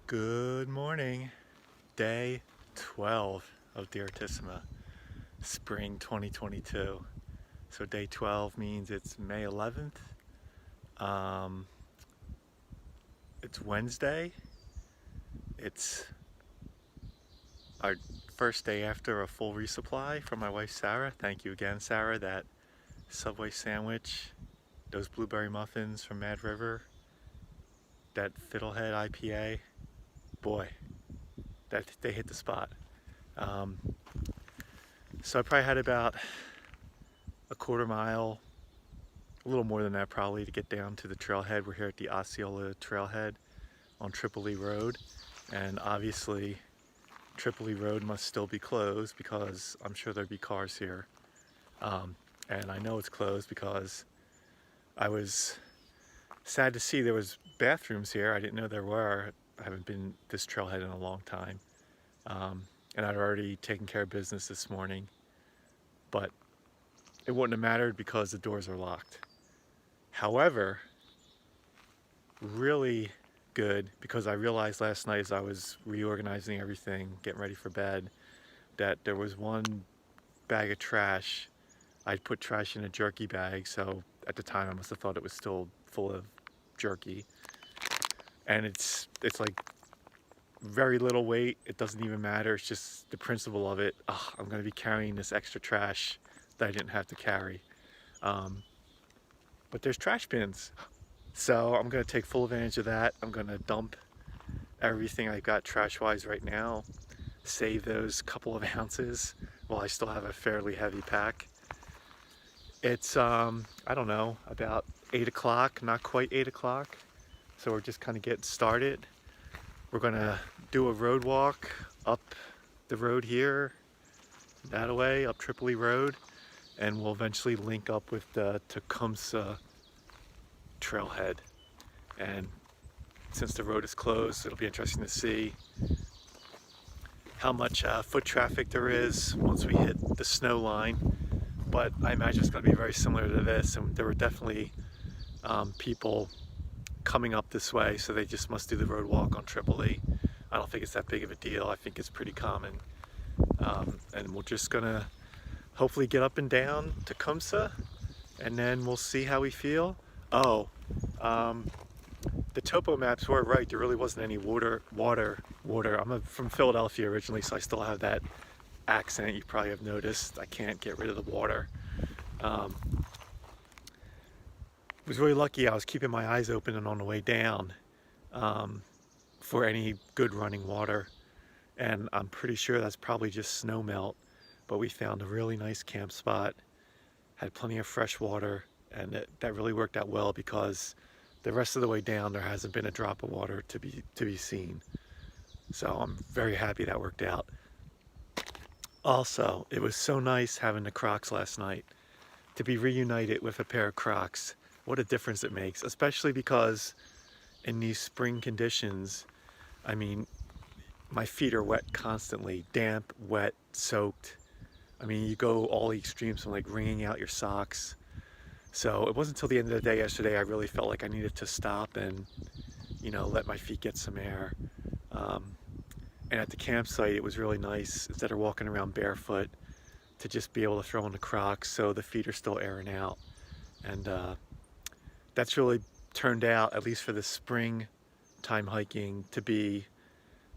Good morning. Day 12 of Direttissima, spring 2022. So day 12 means it's May 11th. Um, it's Wednesday. It's our first day after a full resupply from my wife Sarah. Thank you again, Sarah. That Subway sandwich, those blueberry muffins from Mad River, that Fiddlehead IPA. Boy, that they hit the spot. Um, so I probably had about a quarter mile, a little more than that probably, to get down to the trailhead. We're here at the Osceola trailhead on Tripoli Road, and obviously Tripoli Road must still be closed because I'm sure there'd be cars here. And I know it's closed because I was sad to see there was bathrooms here. I didn't know there were. I haven't been this trailhead in a long time. And I'd already taken care of business this morning, but it wouldn't have mattered because the doors are locked. However, really good, because I realized last night as I was reorganizing everything, getting ready for bed, that there was one bag of trash. I'd put trash in a jerky bag, so at the time I must have thought it was still full of jerky. And it's like very little weight. It doesn't even matter. It's just the principle of it. Oh, I'm going to be carrying this extra trash that I didn't have to carry. But there's trash bins. So I'm going to take full advantage of that. I'm going to dump everything I got trash-wise right now, save those couple of ounces while I still have a fairly heavy pack. It's, I don't know, about 8 o'clock, not quite 8 o'clock. So we're just kind of getting started. We're going to do a road walk up the road here, that way, up Tripoli Road, and we'll eventually link up with the Tecumseh trailhead. And since the road is closed, it'll be interesting to see how much foot traffic there is once we hit the snow line. But I imagine it's going to be very similar to this, and there were definitely people coming up this way, so they just must do the road walk on Tripoli. I don't think it's that big of a deal. I think it's pretty common. And we're just gonna hopefully get up and down Tecumseh, and then we'll see how we feel. Oh, the topo maps were right. There really wasn't any water. I'm from Philadelphia originally, so I still have that accent. You probably have noticed. I can't get rid of the water. Was really lucky. I was keeping my eyes open and on the way down for any good running water, and I'm pretty sure that's probably just snow melt. But we found a really nice camp spot, had plenty of fresh water, and that really worked out well because the rest of the way down there hasn't been a drop of water to be seen. So I'm very happy that worked out. Also, it was so nice having the Crocs last night, to be reunited with a pair of Crocs. What a difference it makes, especially because in these spring conditions, I mean, my feet are wet constantly, damp, wet, soaked. I mean, you go all the extremes from like wringing out your socks. So it wasn't until the end of the day yesterday I really felt like I needed to stop and, let my feet get some air. And at the campsite, it was really nice, instead of walking around barefoot, to just be able to throw on the Crocs so the feet are still airing out. And that's really turned out, at least for the spring time hiking, to be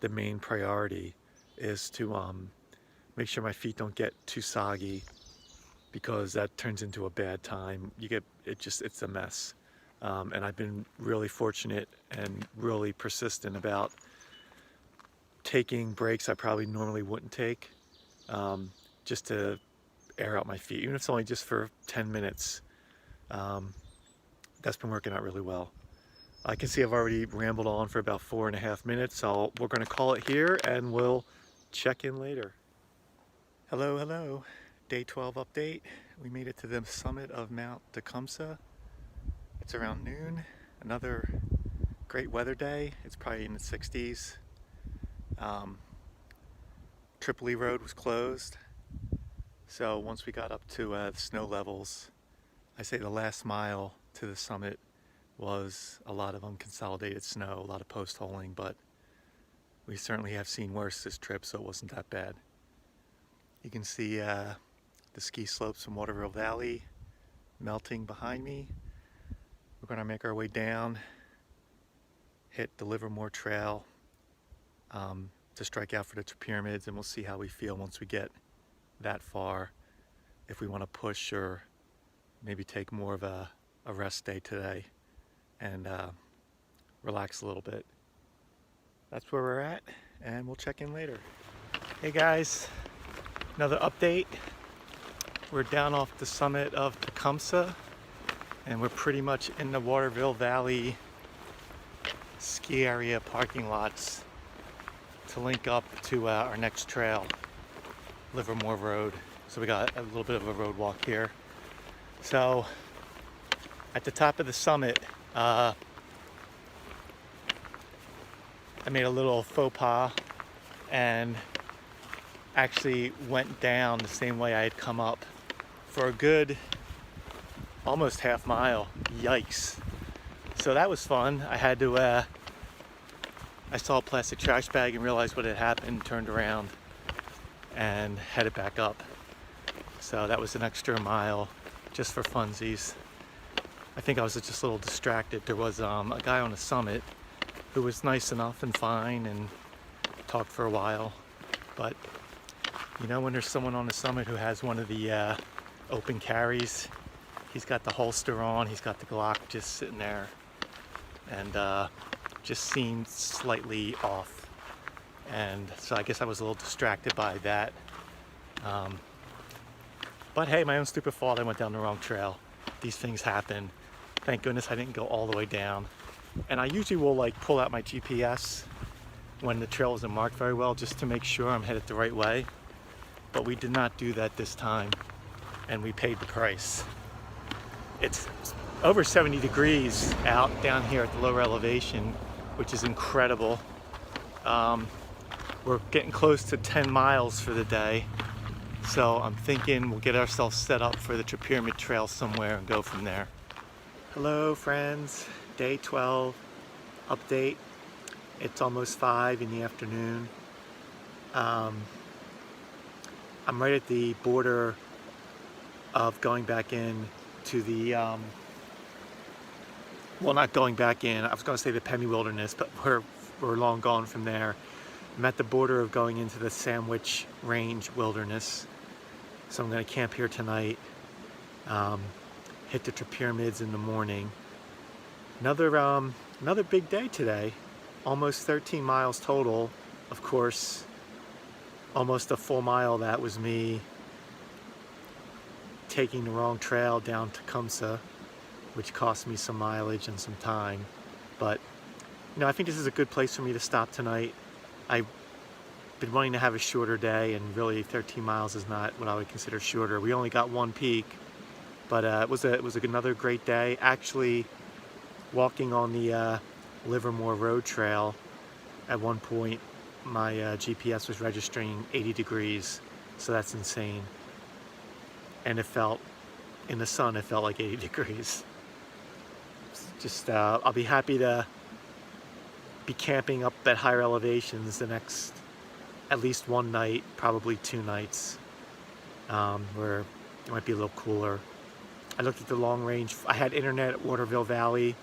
the main priority, is to make sure my feet don't get too soggy, because that turns into a bad time. It's a mess. And I've been really fortunate and really persistent about taking breaks I probably normally wouldn't take, just to air out my feet, even if it's only just for 10 minutes. That's been working out really well. I can see I've already rambled on for about 4.5 minutes, so we're going to call it here and we'll check in later. Hello. Day 12 update. We made it to the summit of Mount Tecumseh. It's around noon. Another great weather day. It's probably in the 60s. Tripoli Road was closed. So once we got up to the snow levels, I say the last mile to the summit was a lot of unconsolidated snow, a lot of post holing, but We certainly have seen worse this trip, so it wasn't that bad. You can see the ski slopes from Waterville Valley melting behind me. We're going to make our way down, hit the Livermore Trail to strike out for the pyramids, and we'll see how we feel once we get that far, if we want to push or maybe take more of a rest day today and relax a little bit. That's where we're at, and we'll check in later. Hey guys, another update. We're down off the summit of Tecumseh, and we're pretty much in the Waterville Valley ski area parking lots to link up to our next trail, Livermore Road. So we got a little bit of a road walk here. So at the top of the summit, I made a little faux pas and actually went down the same way I had come up for a good almost half mile. Yikes. So that was fun. I had to I saw a plastic trash bag and realized what had happened, turned around and headed back up. So that was an extra mile just for funsies. I think I was just a little distracted. There was a guy on the summit who was nice enough and fine and talked for a while. But you know, when there's someone on the summit who has one of the open carries, he's got the holster on, he's got the Glock just sitting there, and just seemed slightly off. And so I guess I was a little distracted by that. But hey, my own stupid fault, I went down the wrong trail. These things happen. Thank goodness I didn't go all the way down. And I usually will like pull out my GPS when the trail isn't marked very well, just to make sure I'm headed the right way. But we did not do that this time, and we paid the price. It's over 70 degrees out down here at the lower elevation, which is incredible. We're getting close to 10 miles for the day. So I'm thinking we'll get ourselves set up for the Pyramid Trail somewhere and go from there. Hello friends, day 12 update. It's almost 5 in the afternoon. I'm right at the border of going back in to the, well, not going back in, I was going to say the Pemi Wilderness, but we're long gone from there. I'm at the border of going into the Sandwich Range Wilderness. So I'm going to camp here tonight, hit the Pyramids in the morning. Another big day today, almost 13 miles total. Of course, almost a full mile that was me taking the wrong trail down Tecumseh, which cost me some mileage and some time. But you know, I think this is a good place for me to stop tonight. I've been wanting to have a shorter day, and really 13 miles is not what I would consider shorter. We only got one peak, but it was another great day. Actually, walking on the Livermore Road Trail, at one point my GPS was registering 80 degrees, so that's insane. And it felt, in the sun, it felt like 80 degrees. Just, I'll be happy to be camping up at higher elevations the next, at least one night, probably 2 nights, where it might be a little cooler. I looked at the long range. I had internet at Waterville Valley,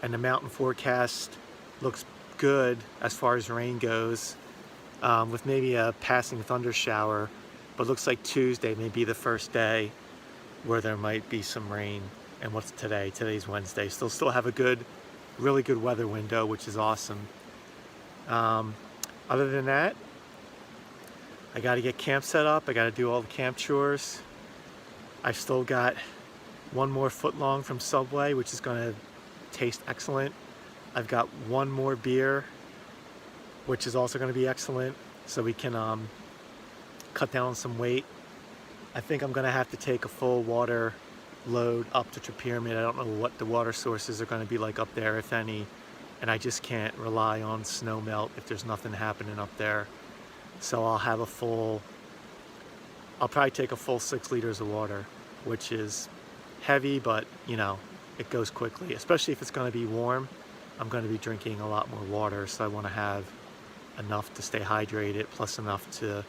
and the mountain forecast looks good as far as rain goes, with maybe a passing thunder shower, but looks like Tuesday may be the first day where there might be some rain. And what's today? Today's Wednesday. Still have a really good weather window, which is awesome. Other than that, I got to get camp set up. I got to do all the camp chores. I've still got one more foot long from Subway, which is going to taste excellent. I've got one more beer, which is also going to be excellent, so we can cut down on some weight. I think I'm going to have to take a full water load up to Pyramid. I don't know what the water sources are going to be like up there, if any, and I just can't rely on snow melt if there's nothing happening up there. So I'll probably take a full 6 liters of water, which is heavy, but you know, it goes quickly, especially if it's going to be warm. I'm going to be drinking a lot more water, so I want to have enough to stay hydrated, plus enough to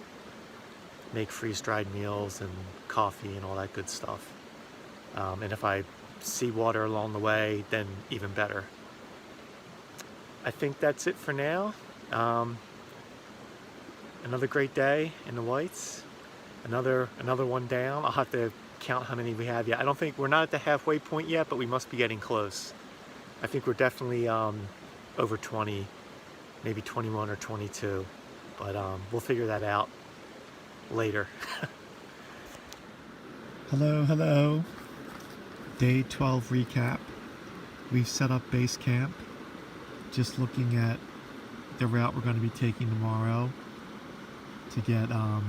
make freeze-dried meals and coffee and all that good stuff. And if I see water along the way, then even better. I think that's it for now. Another great day in the Whites. Another one down. I'll have to count how many we have yet. I don't think we're not at the halfway point yet, but we must be getting close. I think we're definitely over 20, maybe 21 or 22, but we'll figure that out later. Hello. Day 12 recap. We've set up base camp. Just looking at the route we're going to be taking tomorrow to get the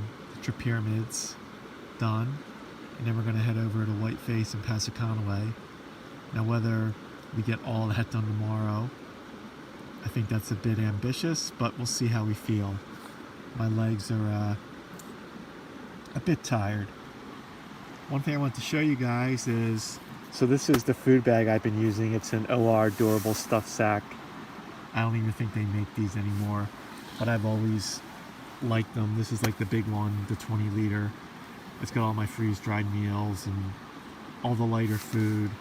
Trip Pyramids done, and then we're going to head over to Whiteface and Passaconaway. Now, whether we get all that done tomorrow, I think that's a bit ambitious, but we'll see how we feel. My legs are a bit tired. One thing I want to show you guys is, so this is the food bag I've been using. It's an OR durable stuff sack. I don't even think they make these anymore, but I've always liked them. This is like the big one, the 20 liter. It's got all my freeze-dried meals and all the lighter food,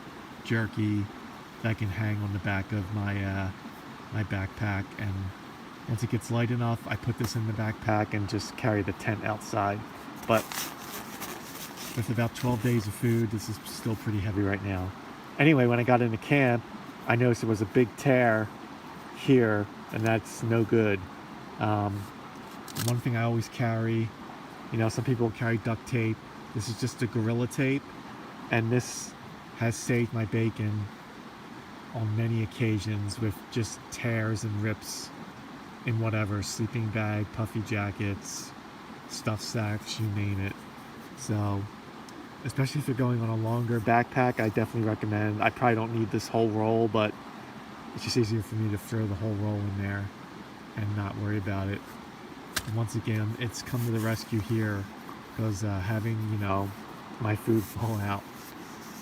jerky that can hang on the back of my my backpack. And once it gets light enough, I put this in the backpack and just carry the tent outside. But with about 12 days of food, this is still pretty heavy right now. Anyway, when I got into camp, I noticed there was a big tear here, and that's no good. One thing I always carry, some people carry duct tape. This is just a Gorilla Tape, and this has saved my bacon on many occasions with just tears and rips in whatever, sleeping bag, puffy jackets, stuff sacks, you name it. So, especially if you're going on a longer backpack, I definitely recommend. I probably don't need this whole roll, but it's just easier for me to throw the whole roll in there and not worry about it. And once again, it's come to the rescue here, because having, my food fall out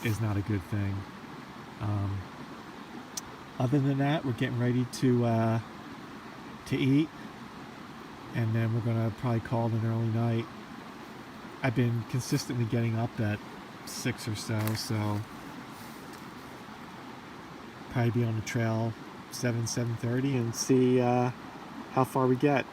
is not a good thing. Other than that, we're getting ready to eat, and then we're gonna probably call it an early night. I've been consistently getting up at 6 or so probably be on the trail 7:30 and see how far we get.